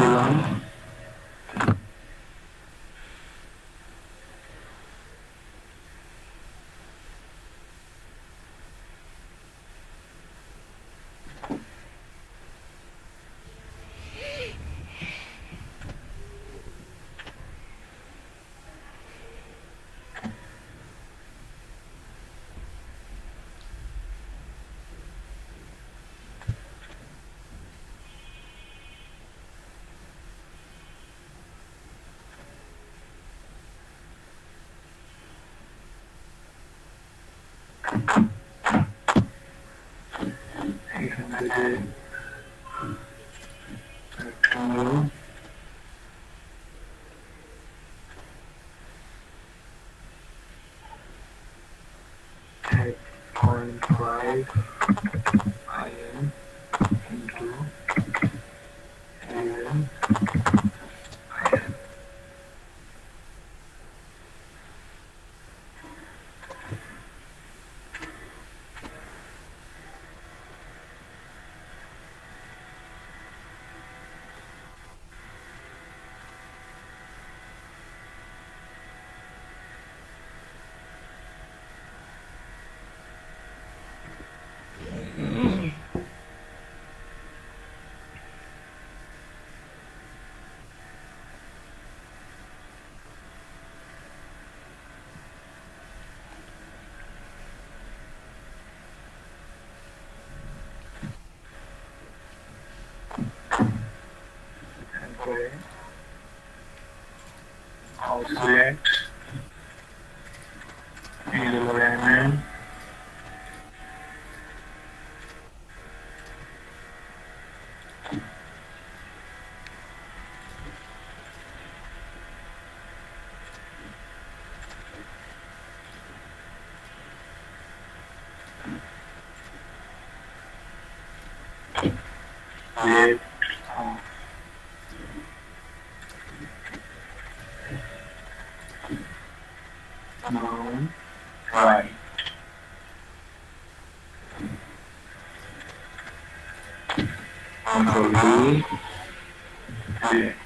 দিলাম। এখান থেকে rectangle 8.5 IN into 11 IN. Okay. I'll select element left down right. Control D, left.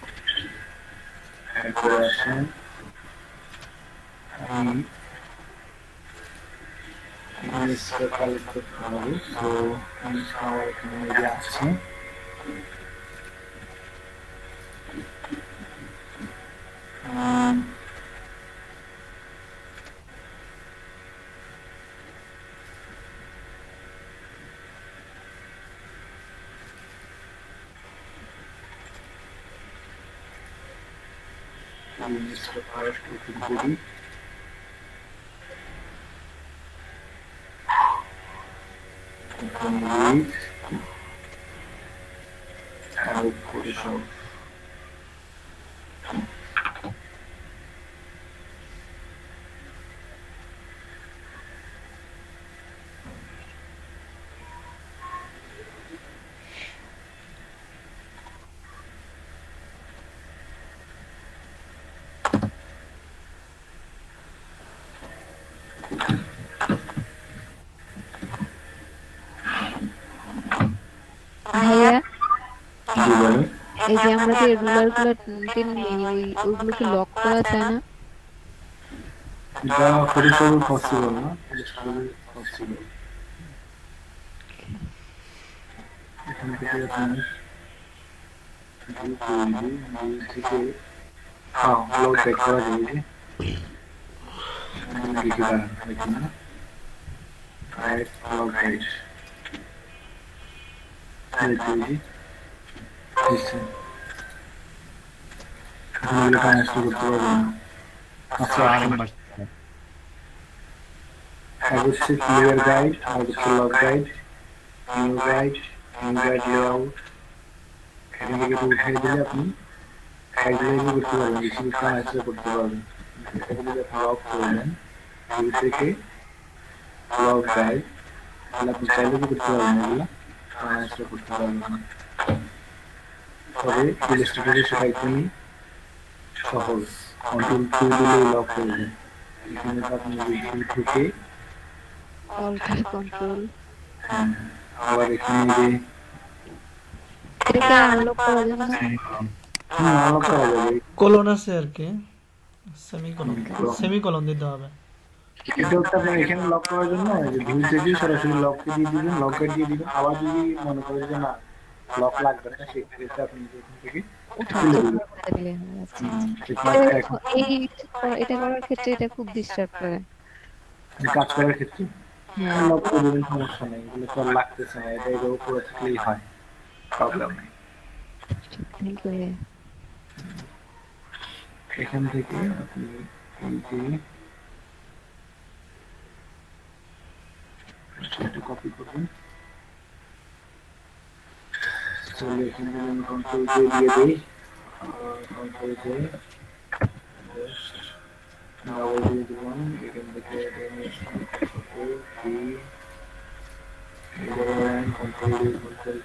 Calculation জিনিসটা collect করতে হবে। তো জিনিসটা আমার এখানে মেরে আছে। জিনিসটা ফার্স্ট ওপেন করি। Complete and Photoshop. ভাইয়া কি বলে? এই যে আমরা যে রুলার গুলো টেনে নিই ওইগুলোকে লক করা যায় না? এটা ফটোশপে পসিবল না, ফটোশপে পসিবল। এখান থেকে আপনি থেকে লক ব্যাক করা যাবে। লিখে দাঁড়ান এখানে রাইট লক গাইড করতে পারবো না। আচ্ছা এক হচ্ছে ক্লিয়ার গাইড, আর হচ্ছে lock guide, new guide, new guide layout. এখান থেকে তো উঠিয়ে দিলে আপনি গাইডলাইন করতে পারবেন, বেশি কাজ করতে পারবেন। এখানে যদি আপনি লক করে দেন ভিউ থেকে লক গাইড, তাহলে আপনি চাইলে কি করতে পারবেন, এগুলো কাজ করতে পারবেন না। তবে ইলাস্ট্রেটরে সেটা একদমই সহজ, কন্ট্রোল টু দিলে লক হয়ে যায়। এখানে আপনি ভিউ থেকে অল্ট কন্ট্রোল, আবার এখানে যে এটাকে আনলক করা যাবে না? আলাপ করা যাবে। কোলন আছে আর কি, সেমিকোলন, তো সেমিকোলন দিতে হবে। এটা হচ্ছে আপনার এখানে লক করার জন্য যে ভিউ থেকে সরাসরি লককে দিয়ে দিবেন, লক গার্ড দিয়ে দিবেন। আবার যদি মনে করেন যে না লক লাগবে না, সেক্ষেত্রে আপনি এখান থেকে তুলে দিবেন। করে দিলে হয়। আচ্ছা সেটা এটা এখন এটা করার ক্ষেত্রে এটা খুব ডিস্টার্ব করে। কাজ করার ক্ষেত্রে হ্যাঁ লক করে দিবেন, সমস্যা নেই। এগুলো তো আর লাগতেছে না, এটা এর উপরে থাকলেই হয়, প্রবলেম নেই। ঠিক করে এখান থেকে আপনি এই যে এটা কপি করবেন, চলে এখান থেকে আমি কন্ট্রোল দিয়ে দিই, কন্ট্রোল দিয়ে ডাবল দিয়ে দিলাম। এখান থেকে কন্ট্রোল দিয়ে কন্ট্রোল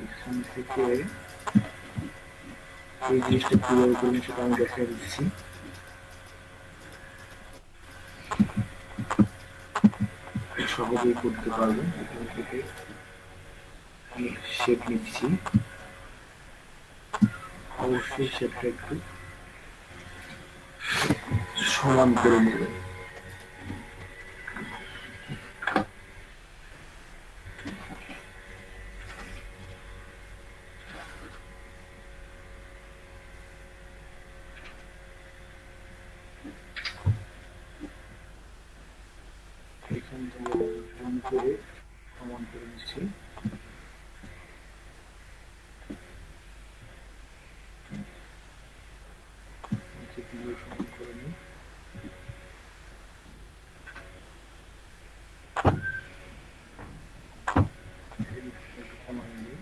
এখান থেকে এই জিনিসটা কিভাবে করবেন সেটা আমি দেখাই দিচ্ছি। সহজেই করতে পারবেন। এখান থেকে আমি শেপ নিচ্ছি, অবশ্যই শেপটা একটু সমান করে নেবেন। এখান থেকে জুম করে সমান করে নিচ্ছি। সমান করে নিই। একটু কমান দিই।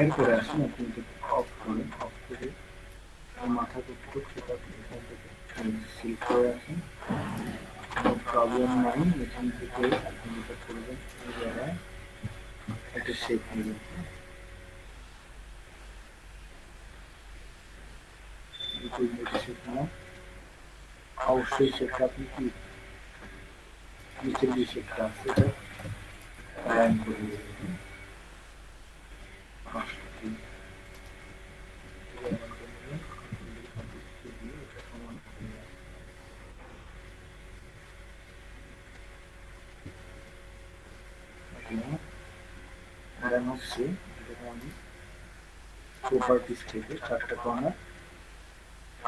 এরপরে আসুন আপনি অফ করলেন, অফ করে মাথা কতটুকু সেটা এখান থেকে সিল করে আসেন, কোনো প্রবলেম নাই। এখান থেকে আপনি যেটা করবেন এই জায়গায় একটা শেপ নেবেন, শেপ নেন। অবশ্যই সেটা আপনি কি নিচের যে শেপটা আছে সেটা লাইন করে দেবেন। হচ্ছে আমি প্রপার্টিস থেকে চারটা কর্নার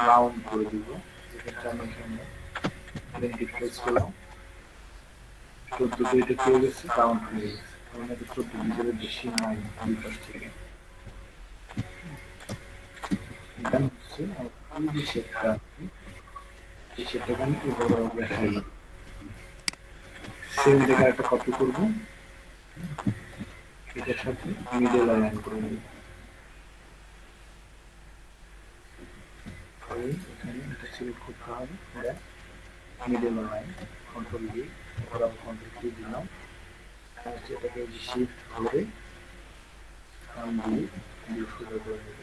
রাউন্ড করে দিব। যেটা আমি এখানে ডিক্লেস করলাম 14 দুইটা পেয়ে গেছে, রাউন্ড হয়ে গেছে। কারণ এটা 14 ডিজিটের বেশি নাই দুই পাশ থেকে। এটা হচ্ছে এই যে শেপটা, এই শেপটাকে আমি এভাবে দেখাই। সেম জায়গায় একটা কপি করবো, এটার সাথে মিডল লাইন করে নেব। এখানে এটা সিলেক্ট করতে হবে, এটা মিডল লাইন, কন্ট্রোল দিয়ে ওরা কন্ট্রোল কি দিলাম, এটাকে শিফট ধরে কাম দিয়ে সোজা করে নেব।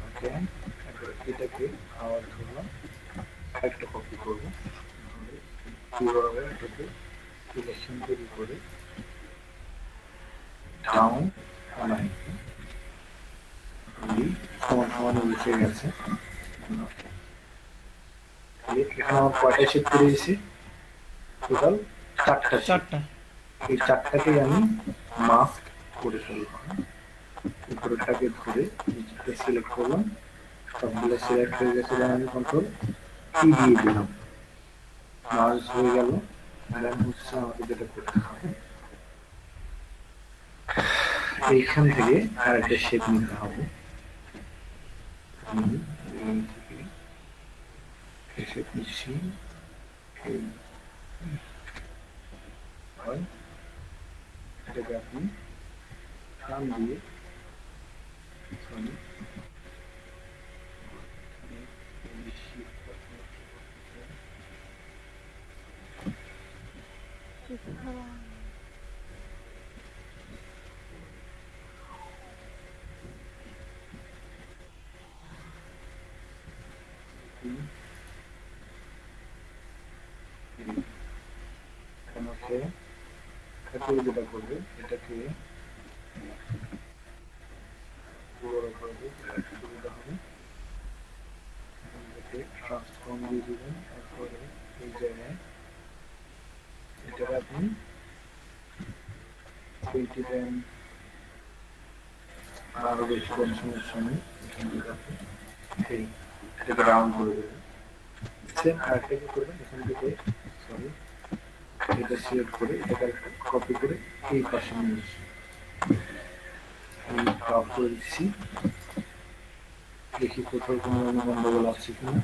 ওকে, এটাকে আবার ধরলাম, একটা কপি করবো, কিভাবে এটাকে সিলেকশন তৈরি করে ডাউন লাইন সমান সমান উঠে গেছে। এখানে আমার কয়টা শেপ করে দিয়েছি, টোটাল চারটা শেপ, চারটা। এই চারটাকে আমি মাস্ক করে ফেলবো। উপরেরটাকে ধরে নিচেরটা সিলেক্ট করলাম, সবগুলো সিলেক্ট হয়ে গেছে, আমি কন্ট্রোল ই দিয়ে দিলাম, মার্জ হয়ে গেল। দেন হচ্ছে আমাকে যেটা করতে হবে, এইখান থেকে আরেকটা শেপ নিতে হবে। শেপ নিচ্ছি, এটাকে আপনি টান দিয়ে যেটা করবে এটাকে বড় করবে, সুবিধা হবে। ট্রান্সফর্ম দিয়ে দিবেন, তারপরে এই জায়গায় এটা আপনি 20 দেন, আরো বেশি দেন, সমস্যা নেই। এই এটাকে রাউন্ড করে দেবেন। সেম আরেকটা কি করবেন, এখান থেকে সরি এটা সিলেক্ট করে এটাকে কপি করে এই পাশে নিয়ে আসি, আমি টপ করে দিচ্ছি। দেখি কোথাও কোনো গন্ডগোল আছে কিনা,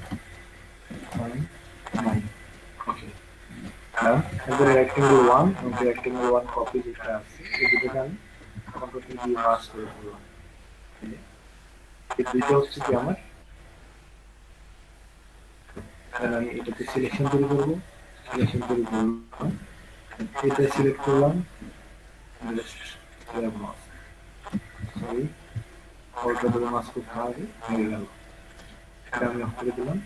নাই। ওকে, এবার রেক্টেঙ্গেল 1 এবং রেক্টেঙ্গেল 1 কপি যেটা আছে এই দুটোকে আমি কন্ট্রোল কি দিয়ে মার্জ করে দিলাম। এই দুইটা হচ্ছে কি আমার, আমি এটাতে সিলেকশন তৈরি করব, সিলেকশন তৈরি করলাম, এটা সিলেক্ট করলাম, সরি অল্পটা ধরে মাছ করতে হবে, হয়ে গেল। এটা আমি অফ করে দিলাম।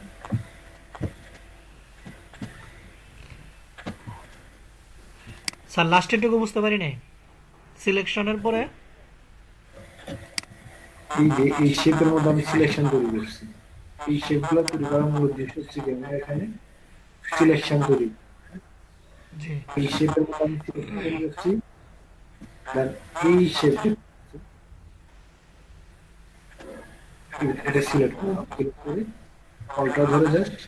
স্যার লাস্টেরটুকু বুঝতে পারি নাই, সিলেকশনের পরে এই যে এই শেপের মধ্যে আমি সিলেকশন তৈরি করছি, এই শেপগুলো তৈরি করার মূল উদ্দেশ্য হচ্ছে কি আমি এখানে সিলেকশন তৈরি, জি এই শেপের মধ্যে আমি সিলেকশন তৈরি করছি। দেন এই শেপটি এটা সিলেক্ট করলাম, সিলেক্ট করে অল্টা ধরে জাস্ট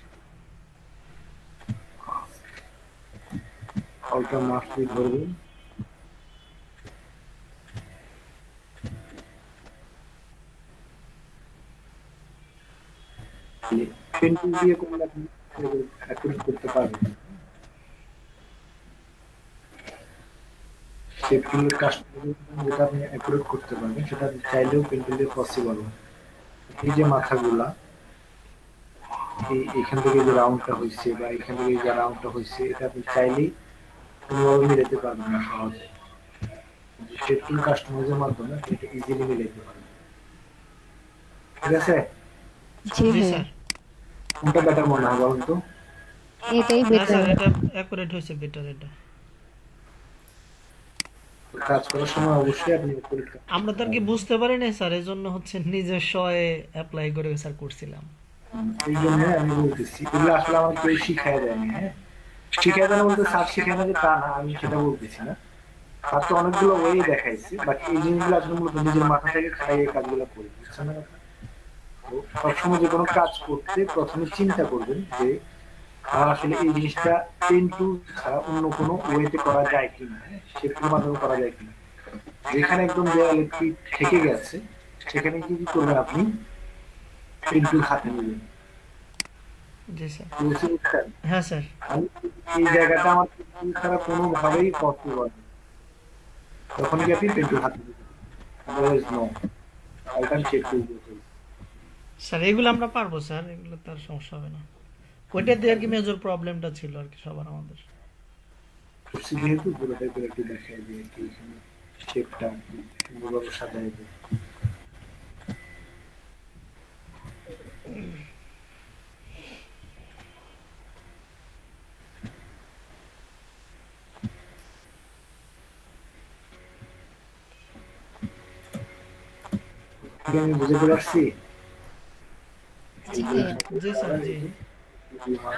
অল্টা মাস্ক দিয়ে ধরবেন, পেন্সিল দিয়ে কোনো আপনি অ্যাকুরেট করতে পারবেন। শেপগুলোর কাস্টমাইজ যেটা আপনি অ্যাকুরেট করতে পারবেন সেটা চাইলেও পেন্সিল দিয়ে পসিবল না। এই যে মাথাগুলা, এখান থেকে যে রাউন্ডটা হয়েছে বা এখান থেকে যে রাউন্ডটা হয়েছে, এটা আপনি চাইলেই কোনোভাবে মিলাতে পারবেন না সহজে। শেপ টুল কাস্টমাইজের মাধ্যমে এটা ইজিলি মিলাইতে পারবেন। ঠিক আছে, জি জি ভাইয়া, স্যার। কোনটা বেটার মনে হয় বলুন তো? এটাই না বেটার। স্যার, এটা অ্যাকুরেট হয়েছে, বেটার এটা। কাজ করার সময় অবশ্যই আপনি accurate কাজ আমরা তো আর কি বুঝতে পারি না স্যার, এই জন্য হচ্ছে নিজস্ব অ্যাপ্লাই করে স্যার করছিলাম। এই জন্য আমি বলতেছি এগুলো আসলে আমার কেউ শিখাই দেয়নি। হ্যাঁ, শিখাই দেয় বলতে স্যার শিখাই না যে তা না, আমি সেটা বলতেছি না। স্যার তো অনেকগুলো ওয়ে দেখাইছে, বাট এই জিনিসগুলো আসলে মূলত নিজের মাথা থেকে খাইয়ে কাজগুলো করি, বুঝছেন না? তো সবসময় যে কোনো কাজ করতে প্রথমে চিন্তা করবেন যে আমার আসলে এই জিনিসটা পেন টুল ছাড়া অন্য কোনো ওয়েতে করা যায় কিনা, শেপের মাধ্যমে করা যায় কিনা। যেখানে একদম দেয়ালে পিঠ থেকে গেছে সেখানে কি কি করবেন, আপনি পেন টুল হাতে নেবেন। জি স্যার। বুঝছেন? হ্যাঁ স্যার। আমি এই জায়গাটা আমার পেন টুল ছাড়া কোনোভাবেই পসিবল না, তখন কি আপনি পেন টুল হাতে নেবেন, otherwise no, I can check to you. Sir এগুলো আমরা পারবো স্যার, এগুলো তার সমস্যা হবে না। ওইটা দিয়ে আর কি মেজর প্রবলেমটা ছিল আর কি সবার আমাদের। যেহেতু পুরো টাইপের একটু দেখাই দিয়ে কি এখানে শেপটা সুন্দরভাবে সাজাই দেয়। আমি বুঝতে পারছি। জি ভাইয়া, জি স্যার। জি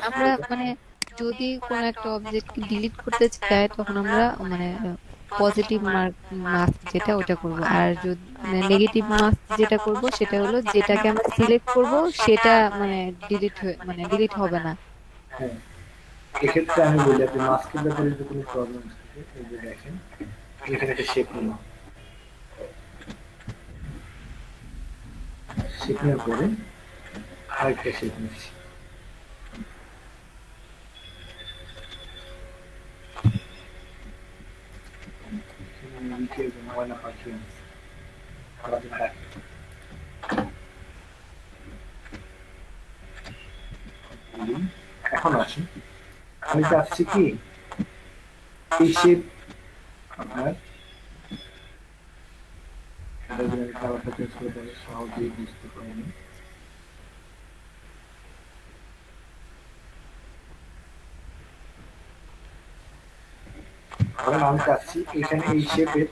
আমরা মানে যদি কোনো একটা অবজেক্টকে ডিলিট করতে চাই তখন আমরা মানে পজিটিভ মাস্ক যেটা ওটা করব, আর যদি নেগেটিভ মাস্ক যেটা করব সেটা হলো যেটাকে আমরা সিলেক্ট করব সেটা মানে ডিলিট হয়ে মানে ডিলিট হবে না। হ্যাঁ, এক্ষেত্রে আমি বলি আপনি মাস্কের ব্যাপারে যদি কোনো প্রবলেম থাকে, এই যে দেখেন এখানে একটা শেপ নিলাম, শেপ নেওয়ার পরে আরেকটা শেপ নিচ্ছি, ময়না পাখি আছে, সারাদিন ডাকে। এখন আসুন, আমি চাচ্ছি কি এই শেপ আপনার কালারটা চেঞ্জ করে দিলে সহজেই বুঝতে পারেনি। ধরেন আমি চাচ্ছি এখানে এই শেপের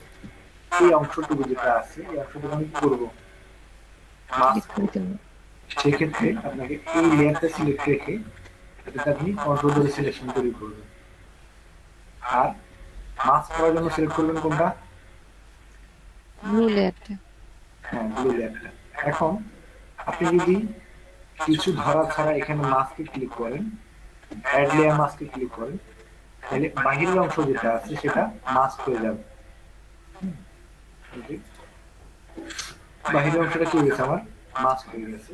এই অংশটুকু যেটা আছে এই অংশটুকু আমি কি করবো, মাস্ক করব। সেক্ষেত্রে আপনাকে এই লেয়ারটা সিলেক্ট রেখে এটাতে আপনি কন্ট্রোল ধরে সিলেকশন তৈরি করবেন, আর মাস্ক করার জন্য সিলেক্ট করবেন কোনটা, ব্লু লেয়ারটা। হ্যাঁ ব্লু লেয়ারটা। এখন আপনি যদি কিছু ধরা ছাড়া এখানে মাস্কে ক্লিক করেন, অ্যাড লেয়ার মাস্কে ক্লিক করেন, তাহলে বাহিরের অংশ যেটা আছে সেটা মাস্ক হয়ে যাবে। বাহিরের অংশটা কি হয়েছে আমার, মাস্ক হয়ে গেছে।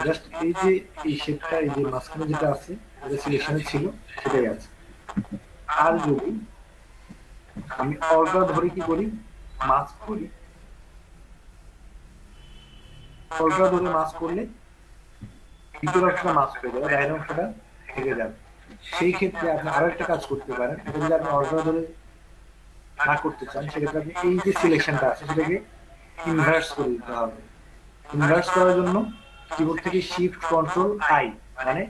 জাস্ট এই যে এই শেপটা এই যে মাঝখানে যেটা আছে যেটা সিলেকশনে ছিল সেটাই আছে। আর যদি আমি অল্টা ধরে কি করি, মাস্ক করি, অল্টা ধরে মাস্ক করলে ভিতরের অংশটা মাস্ক হয়ে যাবে, বাইরের অংশটা থেকে যাবে। সেই ক্ষেত্রে আপনি আরো একটা কাজ করতে পারেন, এটা যদি আপনি অল্টা ধরে না করতে চান সেক্ষেত্রে আপনি এই যে সিলেকশনটা আছে সেটাকে ইনভার্স করে দিতে হবে। ইনভার্স করার জন্য কিবোর্ড থেকে শিফট কন্ট্রোল আই মানে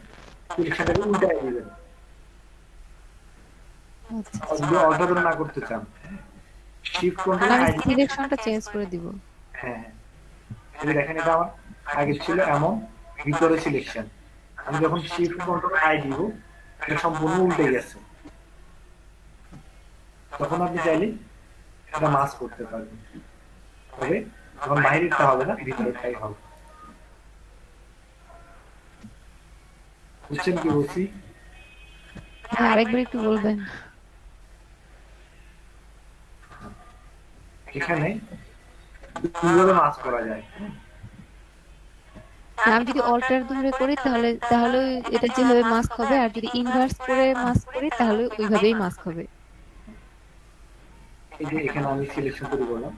সিলেকশনটাকে উল্টায় দিবেন। যদি অল্টা ধরে না করতে চান শিফট কন্ট্রোল আমি আই, সিলেকশনটা চেঞ্জ করে দিব। হ্যাঁ এই দেখেন এটা আমার আগে ছিল এমন ভিতরে সিলেকশন, আমি যখন শিফট কন্ট্রোল আই দিব এটা সম্পূর্ণ উল্টে গেছে। তখন আপনি চাইলে এটা মাস্ক করতে পারবেন, তবে তখন বাইরেরটা হবে না, ভিতরেরটাই হবে। বুঝছেন কি বলছি? হ্যাঁ, আরেকবার একটু বলবেন। এখানে কিভাবে মাস্ক করা যায়, আমি যদি অল্টার ধরে করি তাহলে তাহলে এটা যেভাবে মাস্ক হবে, আর যদি ইনভার্স করে মাস্ক করি তাহলে ওইভাবেই মাস্ক হবে। এই যে এখানে আমি সিলেকশন করে বললাম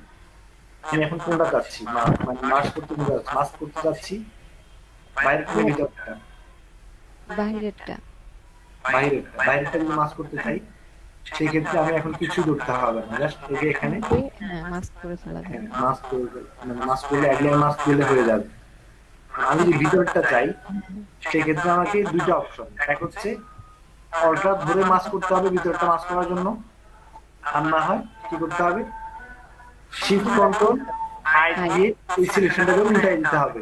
আমি এখন কোনটা চাচ্ছি, মানে মাস্ক করতে কোনটা চাচ্ছি, মাস্ক করতে চাচ্ছি বাইরের থেকে ভিতরটা, বাইরেরটা। বাইরেরটা যদি মাস্ক করতে চাই সেই ক্ষেত্রে আমি এখন কিছু করতে হবে না, জাস্ট এই যে এখানে হ্যাঁ, মাস্ক করে ফেলা যায়। মাস্ক করে মানে মাস্ক করলে একবার মাস্ক দিলে হয়ে যাবে। আমি যদি ভিতরটা চাই সেই ক্ষেত্রে আমাকে দুইটা অপশন, এক হচ্ছে অল্টা ধরে মাস্ক করতে হবে ভিতরটা মাস্ক করার জন্য, আর না হয় কি করতে হবে শিফট কন্ট্রোল আই দিয়ে এই সিলেকশনটাকে উল্টাই দিতে হবে।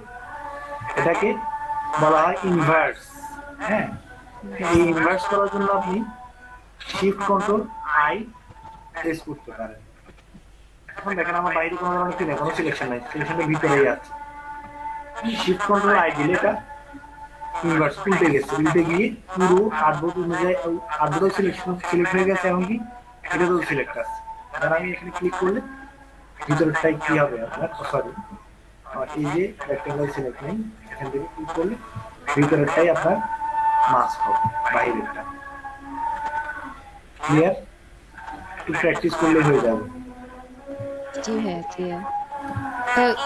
এটাকে বলা হয় ইনভার্স। হ্যাঁ, এই ইনভার্স করার জন্য আপনি শিফট কন্ট্রোল আই প্রেস করতে পারেন। এখন দেখেন আমার বাইরে কোনো ধরনের কি নেই, কোনো সিলেকশন নাই, সিলেকশনটা ভিতরেই আছে। শিফট কন্ট্রোল আই দিলে এটা ইনভার্স উল্টে গেছে, উল্টে গিয়ে পুরো আটবোর্ড অনুযায়ী আটবোর্ড সিলেকশন সিলেক্ট হয়ে গেছে, এমনকি এটা তো সিলেক্ট আছে। আর আমি এখানে ক্লিক করলে ভিতরটাই কি হবে আপনার, সরি এই যে রেক্টেঙ্গেল সিলেক্ট নেই, এখান থেকে ক্লিক করলে ভিতরেরটাই আপনার মাস্ক হবে, বাইরেরটা। ক্লিয়ার? একটু প্র্যাকটিস করলে হয়ে যাবে। জি হ্যাঁ, জি হ্যাঁ।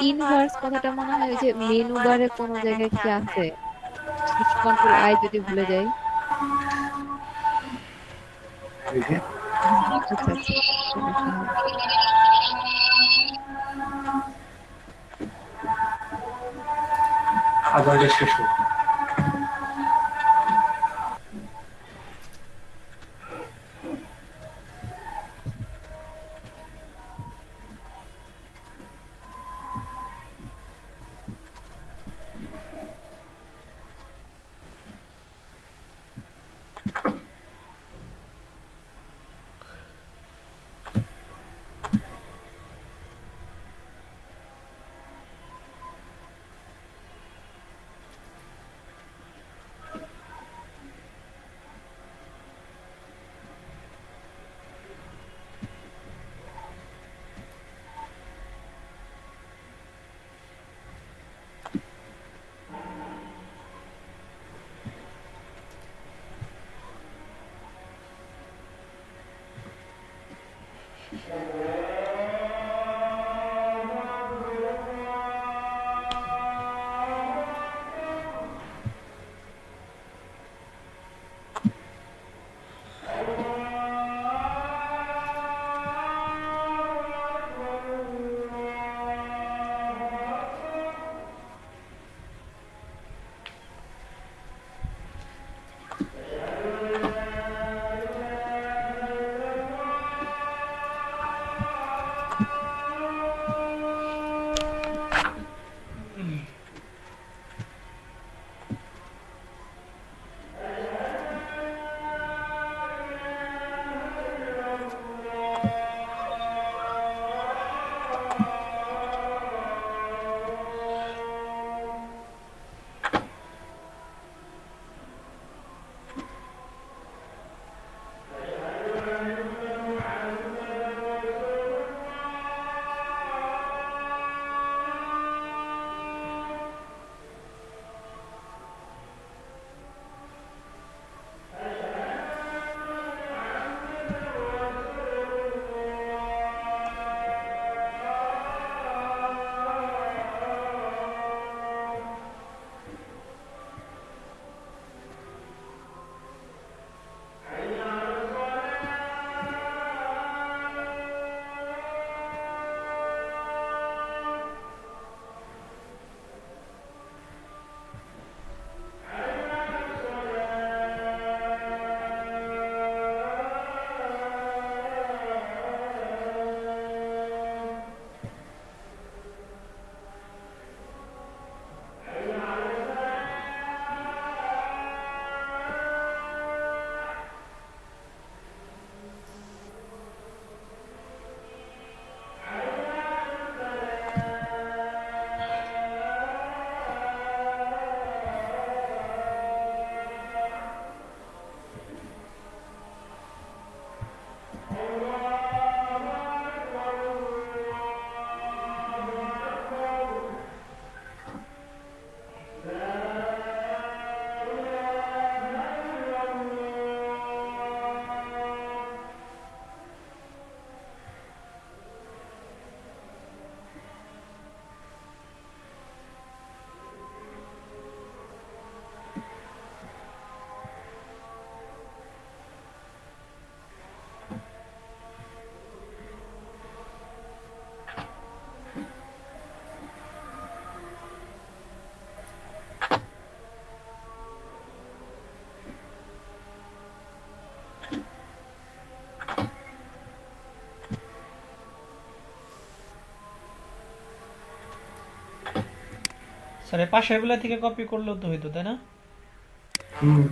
ইনভার্স কথাটা মনে হয় ওই যে মেনু বারে কোনো জায়গায় কি আছে, শিফট কন্ট্রোল আই যদি ভুলে যাই। এই যে আচ্ছা আচ্ছা, চলো তাহলে। আজানটা শেষ হোক। স্যার এই পাশেরগুলা থেকে কপি করলেও তো হইতো, তাই না? হুম।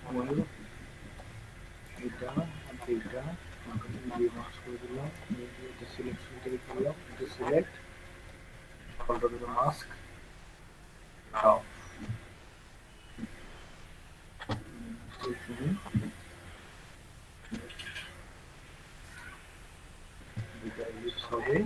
আমার এটা আর এটা দিয়ে মার্চ করে দিলাম, এটা সিলেকশন থেকে করলাম, এটা সিলেক্ট, কন্ট্রোল টু মাস্ক দাও, এটা ইউজ হবে।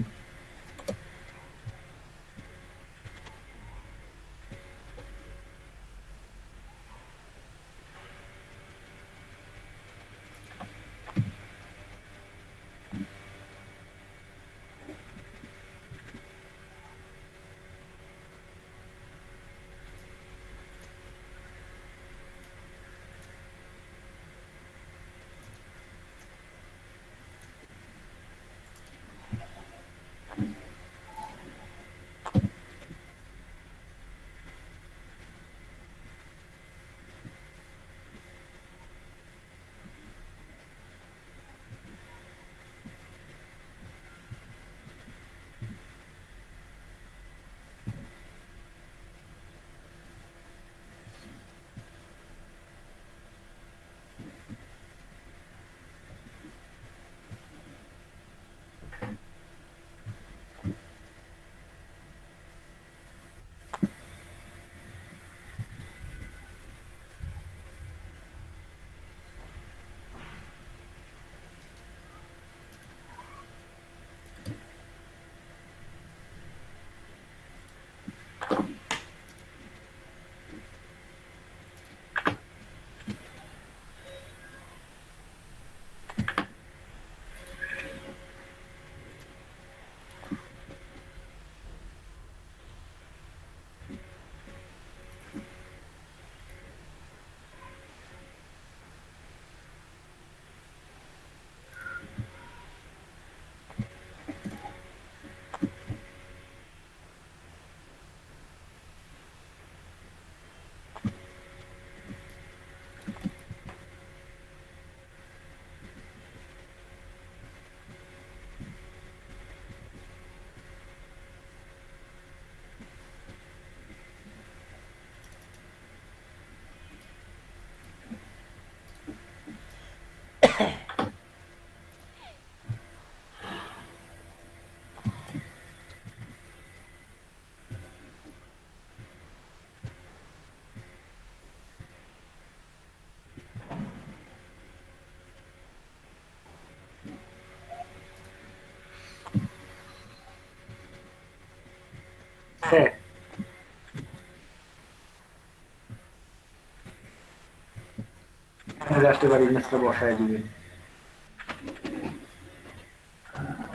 জাস্ট এবার ইমেজটা বসায় দিবেন।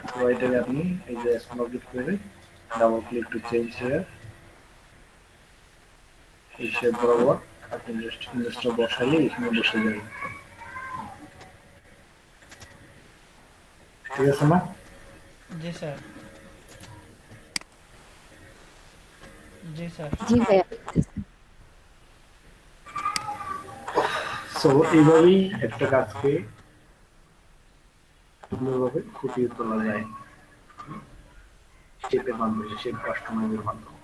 তো এটাকে আপনি এই যে স্মল অবজেক্ট করে double click to change here, এই শেপ বরাবর আপনি জাস্ট ইমেজটা বসাইলে এখানে বসে যাবে। ঠিক আছে না? জি স্যার, জি স্যার। জি ভাইয়া। সো এইভাবেই একটা কাজকে সুন্দরভাবে ফুটিয়ে তোলা যায় শেপের মাধ্যমে, শেপ কাস্টমাইজের মাধ্যমে।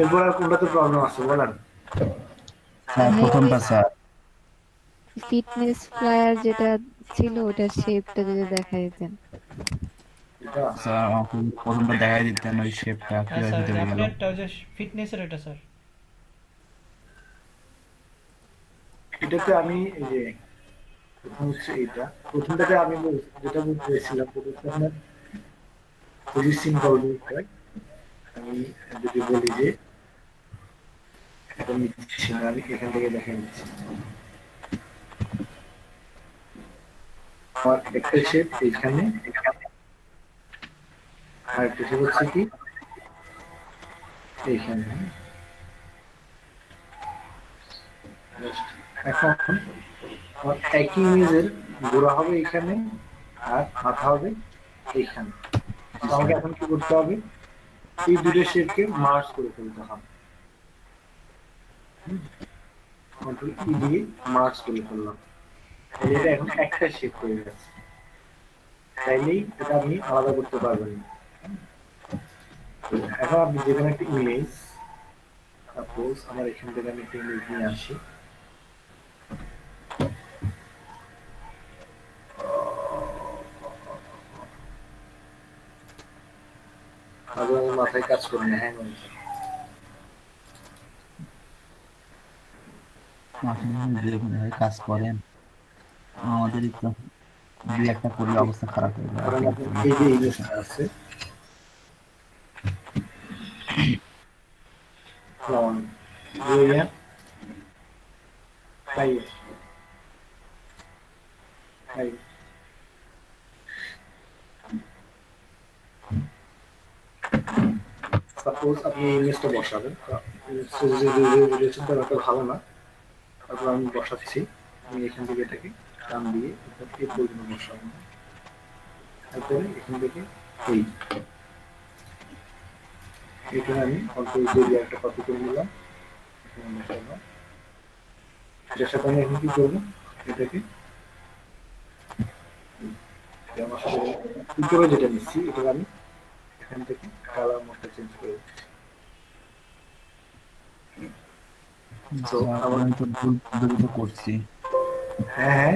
এরপর আর কোনটাতে প্রবলেম আছে বলেন? স্যার ভাইয়া প্রথমটা স্যার। ফিটনেস ফ্লায়ার যেটা ছিল ওটার শেপটা যদি দেখাই দিতেন। এটা স্যার আমাকে প্রথমটা দেখাই দিতেন ওই শেপটা হ্যাঁ কিভাবে স্যার, ভিতরে গেল। আপনারটা ওই যে ফিটনেসের এটা স্যার। এটাতে আমি এই যে প্রথম হচ্ছে এটা, প্রথমটাতে আমি যেটা বলতেছিলাম প্রথমটা আপনার খুবই সিম্পল বিষয়। আমি যদি বলি যে এটা নিচ্ছি না, আমি এখান থেকে দেখে নিচ্ছি। আমার একটা শেপ এইখানে, আর একটা শেপ হচ্ছে কি এইখানে। এখন আমার একই ইমেজের গোড়া হবে এখানে আর মাথা হবে এইখানে। আমাকে এখন কি করতে হবে, এই দুটো শেপকে মার্জ করে ফেলতে হবে। কন্ট্রোল ই দিয়ে মার্জ করে ফেললাম, এটা এখন একটা শেপ হয়ে গেছে। চাইলেই এটা আপনি আলাদা করতে পারবেন না। এখন আপনি যেখানে একটা ইমেজ, সাপোজ আমার এখান থেকে আমি একটা ইমেজ নিয়ে আসি, আগে আমার মাথায় কাজ করে না, হ্যাঁ আপনি যেভাবে কাজ করেন আমাদেরই তো দুই একটা করলে অবস্থা খারাপ হয়ে যায়। কারণ আপনি এই যে ইমেজটা আছে সাপোজ আপনি ইমেজটা বসাবেন, রিলেশনটা ভালো না, তারপর আমি বসাচ্ছি, আমি এখান থেকে এটাকে টান দিয়ে এই পর্যন্ত বসাবো, তারপরে এখান থেকে এই এখানে আমি অল্প দিয়ে একটা কপি করে নিলাম, এখানে বসালাম। এটার সাথে আমি এখন কি করবো, এটাকে আমার সাথে উপরে যেটা নিচ্ছি এটা আমি এখান থেকে কালার মোডটা চেঞ্জ করে দিচ্ছি। তো আমি তো ভুল পদ্ধতিতে করছি। হ্যাঁ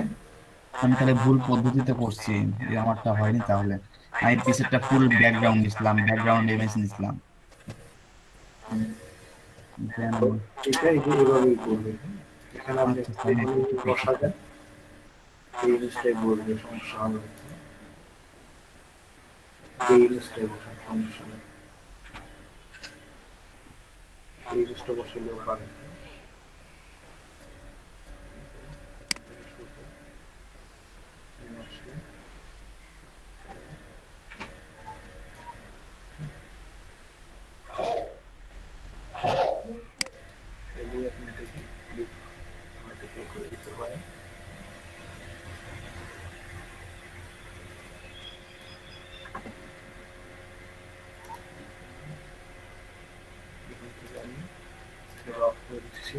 আমি তাহলে ভুল পদ্ধতিতে করছি, যে আমারটা হয়নি। তাহলে আমি পিছেরটা ফুল ব্যাকগ্রাউন্ড নিছিলাম, ব্যাকগ্রাউন্ড ইমেজ নিছিলাম। Then তো এটা এই যে এভাবেই করবে, এখানে আপনি আচ্ছা, তাহলে একটু বসাবেন, এই জিনিসটাই বলবে, সমস্যা হবে না। এই জিনিসটাই বসান, সমস্যা নেই, এই জিনিসটা বসালেও পারেন। আপনি এটাকে করে দিতে পারেন। আমি অফ করে দিচ্ছি,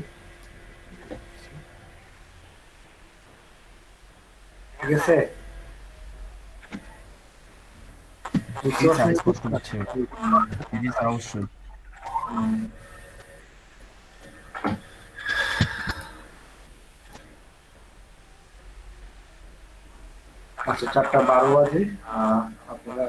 ঠিক আছে? বুঝতে স্যার পারছেন? স্পষ্ট হচ্ছে। জি স্যার, অবশ্যই। আচ্ছা 4:12 বাজে, আপনারা